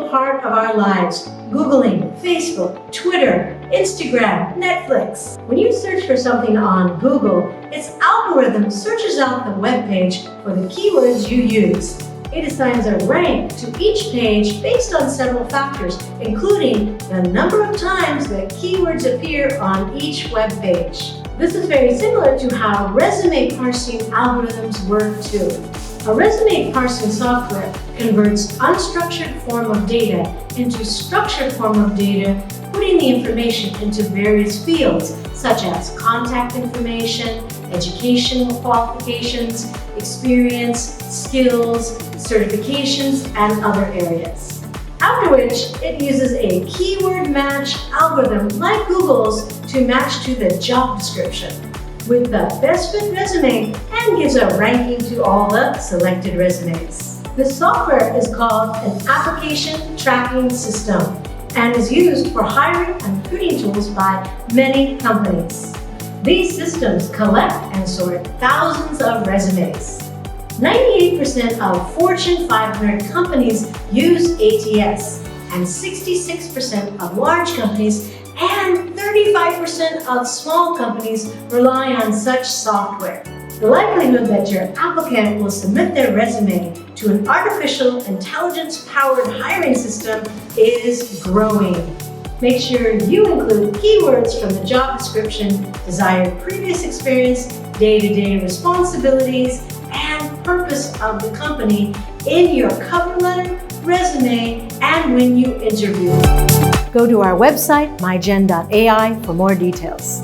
integral part of our lives. Googling, Facebook, Twitter, Instagram, Netflix. When you search for something on Google, its algorithm searches out the web page for the keywords you use. It assigns a rank to each page based on several factors, including the number of times that keywords appear on each web page. This is very similar to how resume parsing algorithms work too. A resume parsing software converts unstructured form of data into structured form of data, putting the information into various fields such as contact information, educational qualifications, experience, skills, certifications, and other areas. After which, it uses a keyword match algorithm like Google's to match to the job description with the best fit resume and gives a ranking to all the selected resumes. This software is called an application tracking system and is used for hiring and recruiting tools by many companies. These systems collect and sort thousands of resumes. 98% of Fortune 500 companies use ATS, and 66% of large companies and 35% of small companies rely on such software. The likelihood that your applicant will submit their resume to an artificial intelligence-powered hiring system is growing. Make sure you include keywords from the job description, desired previous experience, day-to-day responsibilities, and purpose of the company in your cover letter, resume, and when you interview. Go to our website, mygen.ai, for more details.